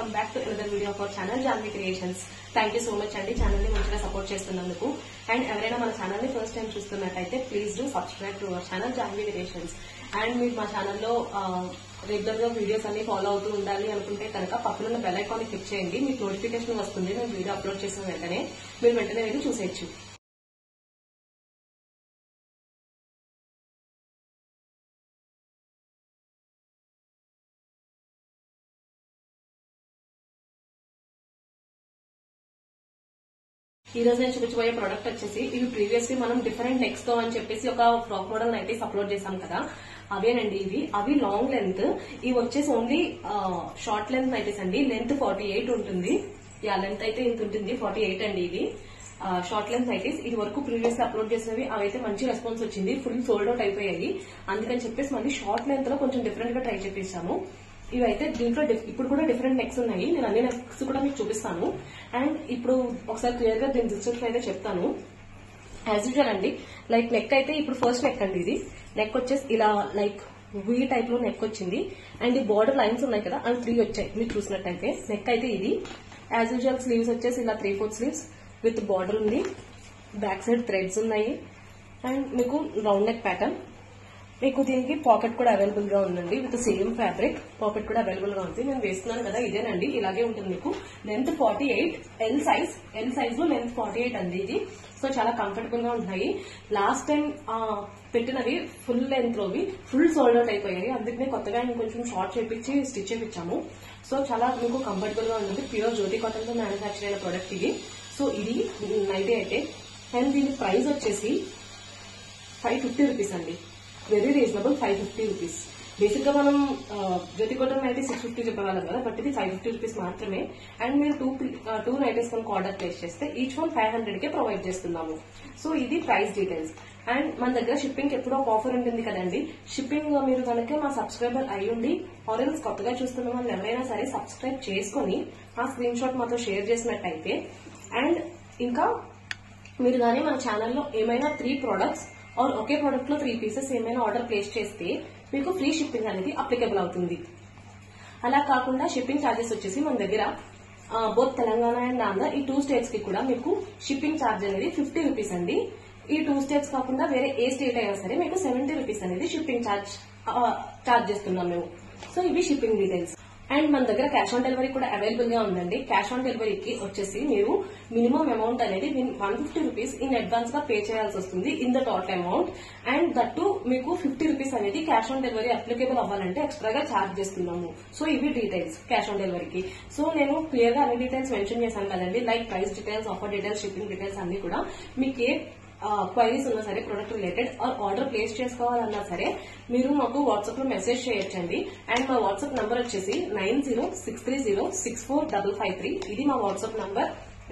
Welcome back to another video of our channel Janvi Creations. Thank you so much అండి channel ని మంచిగా support చేస్తున్నందుకు. And ఎవరైనా మన ఛానల్ ని ఫస్ట్ టైం చూస్తున్నట్టయితే please do subscribe to our channel Janvi Creations. And మీరు మా ఛానల్లో రెగ్యులర్ గా వీడియోస్ అన్ని ఫాలో అవుతూ ఉండాలి అనుకుంటే కనుక పక్కన బెల్ ఐకాన్ ని క్లిక్ చేయండి. మీకు నోటిఫికేషన్ వస్తుంది. మేము వీడియో అప్లోడ్ చేసిన వెంటనే మీరు వెంటనే వెళ్ళి చూసేయచ్చు. ఈ రోజు నేను చూపించబోయే ప్రోడక్ట్ వచ్చేసి ఇవి ప్రీవియస్లీ మనం డిఫరెంట్ నెక్స్ తో అని చెప్పేసి ఒక ఫ్రాక్ మోడల్ నైటీస్ అప్లోడ్ చేశాం కదా, అవేనండి ఇవి. అవి లాంగ్ లెంత్, ఇవి వచ్చేసి ఓన్లీ షార్ట్ లెంత్ నైటీస్ అండి. లెంత్ 48 ఉంటుంది. లెంత్ అయితే ఇంత ఉంటుంది, 48 అండి ఇది షార్ట్ లెంత్ నైటీస్. ఇది వరకు ప్రీవియస్ అప్లోడ్ చేసినవి అవైతే మంచి రెస్పాన్స్ వచ్చింది, ఫుల్ సోల్డ్ అవుట్ అయిపోయాయి. అందుకని చెప్పేసి మళ్ళీ షార్ట్ లెంత్ లో కొంచెం డిఫరెంట్ గా ట్రై చేపిస్తాము. ఇవైతే దీంట్లో ఇప్పుడు కూడా డిఫరెంట్ నెక్స్ ఉన్నాయి. నేను అన్ని నెక్స్ కూడా మీకు చూపిస్తాను. అండ్ ఇప్పుడు ఒకసారి క్లియర్ గా దీని డిస్క్రిప్షన్ అయితే చెప్తాను. యాజ్ యూజువల్ అండి, లైక్ నెక్ అయితే ఇప్పుడు ఫస్ట్ నెక్ అండి. ఇది నెక్ వచ్చేసి ఇలా లైక్ వీ టైప్ లో నెక్ వచ్చింది. అండ్ ఈ బార్డర్ లైన్స్ ఉన్నాయి కదా, అండ్ 3 వచ్చాయి మీరు చూసినట్టయితే. నెక్ అయితే ఇది యాజ్ యూజువల్. స్లీవ్స్ వచ్చేసి ఇలా 3/4 స్లీవ్స్ విత్ బార్డర్ ఉంది. బ్యాక్ సైడ్ థ్రెడ్స్ ఉన్నాయి. అండ్ మీకు రౌండ్ నెక్ ప్యాటర్న్. మీకు దీనికి పాకెట్ కూడా అవైలబుల్ గా ఉందండి. విత్ సేమ్ ఫ్యాబ్రిక్ పాకెట్ కూడా అవైలబుల్ గా ఉంది. నేను వేస్తున్నాను కదా, ఇదేనండి. ఇలాగే ఉంటుంది. మీకు లెంత్ 48, ఎల్ సైజ్ లో లెంత్ 48 అండి ఇది. సో చాలా కంఫర్టబుల్ గా ఉంటాయి. లాస్ట్ టైం పెట్టినవి ఫుల్ లెంత్ లోవి ఫుల్ సోల్డ్ అవుట్ అయిపోయాయి. అందుకనే కొత్తగా ఇంకొంచెం షార్ట్ చేపించి స్టిచ్ చేపించాము. సో చాలా మీకు కంఫర్టబుల్ గా ఉంటుంది. ప్యూర్ జ్యోతి కాటన్ తో మ్యానుఫ్యాక్చర్ అయిన ప్రొడక్ట్ ఇది. సో ఇది నైటీ అయితే. అండ్ దీని ప్రైస్ వచ్చేసి 550 రూపీస్ అండి. Very reasonable, 550 rupees. బేసిక్ గా మనం జ్యోతి కాటన్ అయితే 650 చెప్పేవాళ్ళం కదా, బట్ ఇది 550 రూపీస్ మాత్రమే. అండ్ మీరు టూ నైటీస్ కనుక ఆర్డర్ ప్లేస్ చేస్తే ఈచ్ వన్ 500 కే ప్రొవైడ్ చేస్తున్నాము. సో ఇది ప్రైస్ డీటెయిల్స్. అండ్ మన దగ్గర షిప్పింగ్ ఎప్పుడో ఒక ఆఫర్ ఉంటుంది కదండి. షిప్పింగ్ మీరు కనుక మా సబ్స్క్రైబర్ అయ్యుండి ఆరెల్స్ కొత్తగా చూస్తున్న వాళ్ళు ఎవరైనా సరే సబ్స్క్రైబ్ చేసుకుని ఆ స్క్రీన్ షాట్ మాతో షేర్ చేసినట్టయితే, అండ్ ఇంకా మీరు కానీ మన ఛానల్లో ఏమైనా 3 ప్రొడక్ట్స్ ఆర్ ఒకే ప్రొడక్ట్ లో 3 పీసెస్ ఏమైనా ఆర్డర్ ప్లేస్ చేస్తే మీకు ఫ్రీ షిప్పింగ్ అనేది అప్లికేబుల్ అవుతుంది. అలా కాకుండా షిప్పింగ్ ఛార్జెస్ వచ్చేసి మన దగ్గర బోత్ తెలంగాణ అండ్ ఆంధ్ర ఈ 2 స్టేట్స్ కి కూడా మీకు షిప్పింగ్ ఛార్జ్ అనేది 50 రూపీస్ అండి. ఈ 2 స్టేట్స్ కాకుండా వేరే ఏ స్టేట్ అయినా సరే మీకు 70 రూపీస్ అనేది షిప్పింగ్ ఛార్జ్ చేస్తున్నాం మేము. సో ఇవి షిప్పింగ్ డీటెయిల్స్. అండ్ మన దగ్గర క్యాష్ ఆన్ డెలివరీ కూడా అవైలబుల్ గా ఉందండి. క్యాష్ ఆన్ డెలివరీకి వచ్చేసి మీరు మినిమం అమౌంట్ అనేది 150 రూపీస్ ఇన్ అడ్వాన్స్ గా పే చేయాల్సి వస్తుంది in the total amount. And that మీకు 50 రూపీస్ అనేది క్యాష్ ఆన్ డెలివరీ అప్లికేబుల్ అవ్వాలంటే ఎక్స్ట్రాగా ఛార్జ్ చేస్తున్నాము. సో ఇవి డీటెయిల్స్ క్యాష్ ఆన్ డెలివరీకి. సో నేను క్లియర్ గా అన్ని డీటెయిల్స్ మెన్షన్ చేశాను కదండి, like price details, offer details, shipping details అన్ని కూడా. మీకు ఏ క్వైరీస్ ఉన్నా సరే ప్రొడక్ట్ రిలేటెడ్ ఆర్డర్ ప్లేస్ చేసుకోవాలన్నా సరే మీరు మాకు వాట్సాప్ లో మెసేజ్ చేయొచ్చండి. అండ్ మా వాట్సాప్ నంబర్ వచ్చేసి 9063064553. ఇది మా వాట్సాప్ నంబర్.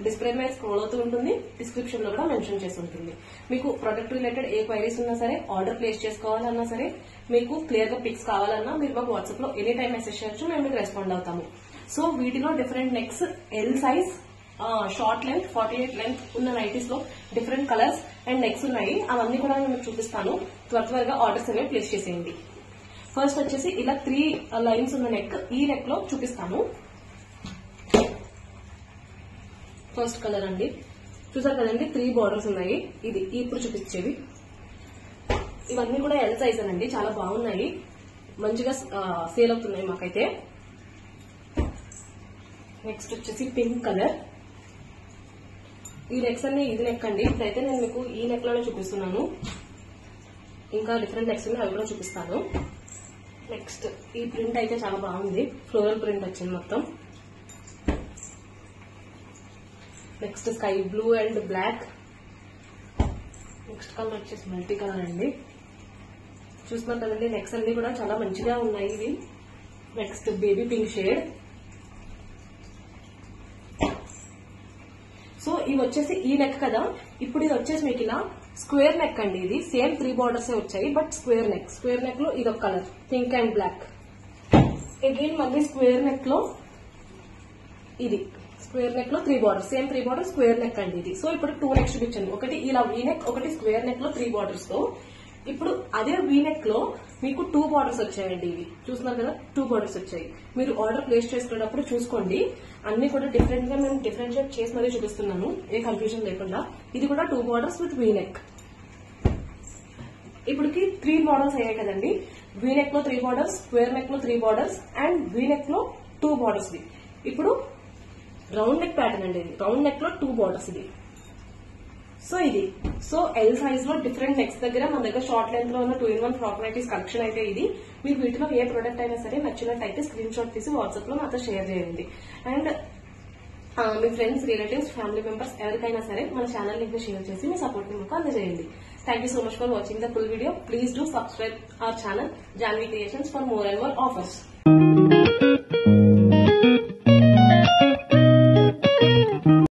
డిస్ప్లే మీద స్క్రోల్ అవుతూ ఉంటుంది, డిస్క్రిప్షన్ లో కూడా మెన్షన్ చేసి ఉంటుంది. మీకు ప్రొడక్ట్ రిలేటెడ్ ఏ క్వైరీస్ ఉన్నా సరే ఆర్డర్ ప్లేస్ చేసుకోవాలన్నా సరే మీకు క్లియర్ గా పిక్స్ కావాలన్నా మీరు మాకు వాట్సాప్ లో ఎనీ టైం మెసేజ్ చేయొచ్చు, మేము మీకు రెస్పాండ్ అవుతాము. సో వీటిలో different next, L size, short length, 48 length ఉన్న నైటీస్ లో డిఫరెంట్ కలర్స్ అండ్ నెక్స్ ఉన్నాయి. అవన్నీ కూడా నేను చూపిస్తాను. త్వరగా ఆర్డర్స్ అనేవి ప్లేస్ చేసేయండి. ఫస్ట్ వచ్చేసి ఇలా 3 లైన్స్ ఉన్న నెక్, ఈ నెక్ లో చూపిస్తాను. ఫస్ట్ కలర్ అండి, చూసారు కదండి 3 బార్డర్స్ ఉన్నాయి. ఇది ఇప్పుడు చూపించేవి ఇవన్నీ కూడా ఎల్ సైజ్ అండి. చాలా బాగున్నాయి, మంచిగా సేల్ అవుతున్నాయి మాకైతే. నెక్స్ట్ వచ్చేసి పింక్ కలర్. ఈ నెక్స్ అన్ని ఇది నెక్ అండి. ఇప్పుడైతే నేను మీకు ఈ నెక్ లోనే చూపిస్తున్నాను. ఇంకా డిఫరెంట్ నెక్స్ అవి కూడా చూపిస్తాను. నెక్స్ట్ ఈ ప్రింట్ అయితే చాలా బాగుంది, ఫ్లోరల్ ప్రింట్ వచ్చింది మొత్తం. Next sky blue and black. Next colour వచ్చేసి మల్టీ కలర్ అండి. చూస్తున్నారు కదండి నెక్స్ అన్ని కూడా చాలా మంచిగా ఉన్నాయి ఇవి. Next baby pink shade. So ఇవి వచ్చేసి ఈ నెక్ కదా, ఇప్పుడు ఇది వచ్చేసి మీకు ఇలా స్క్వేర్ నెక్ అండి. ఇది సేమ్ 3 బార్డర్స్ వచ్చాయి, but square neck. Square neck లో ఇది ఒక colour pink and black. Again మళ్ళీ స్క్వేర్ నెక్ లో ఇది స్క్వేర్ నెక్ లో 3 borders, same 3 borders square neck అండి ఇది. సో ఇప్పుడు 2 నెక్స్ చూపించండి. ఒకటి ఇలా వీ నెక్, ఒకటి స్క్వేర్ నెక్ లో 3 బార్డర్స్ తో. ఇప్పుడు అదే వీనెక్ లో మీకు 2 బార్డర్స్ వచ్చాయండి. ఇవి చూస్తున్నారు కదా, 2 బార్డర్స్ వచ్చాయి. మీరు ఆర్డర్ ప్లేస్ చేసుకునేటప్పుడు చూసుకోండి, అన్ని కూడా డిఫరెంట్ గా నేను డిఫరెన్షియేట్ చేసి మరీ చూపిస్తున్నాను, ఏ కన్ఫ్యూజన్ లేకుండా. ఇది కూడా 2 బార్డర్స్ విత్ వీనెక్. ఇప్పటికి 3 మోడల్స్ అయ్యాయి కదండి. వీనెక్ లో 3 బార్డర్స్, స్క్వేర్ నెక్ లో 3 బార్డర్స్ అండ్ వీనెక్ లో 2 బార్డర్స్. ఇప్పుడు రౌండ్ నెక్ ప్యాటర్న్ అండి. ఇది రౌండ్ నెక్ లో 2 బార్డర్స్. ఇది సో ఎల్ సైజ్ లో డిఫరెంట్ నెక్స్ దగ్గర మన దగ్గర షార్ట్ లెంత్ లో ఉన్న 2-in-1 ఫ్రాక్ నైటీస్ కలెక్షన్ అయితే ఇది. మీకు వీటిలో ఏ ప్రొడక్ట్ అయినా సరే నచ్చినట్టయితే స్క్రీన్ షాట్ తీసి వాట్సాప్ లో నాతో షేర్ చేయండి. And me friends, relatives, family members ఎవరికైనా సరే మన ఛానల్ లింక్ షేర్ చేసి మీ సపోర్ట్ ని మాకు అందజేయండి. Thank you so much for watching the full video. Please do subscribe our channel Janvi Creations for more and more offers.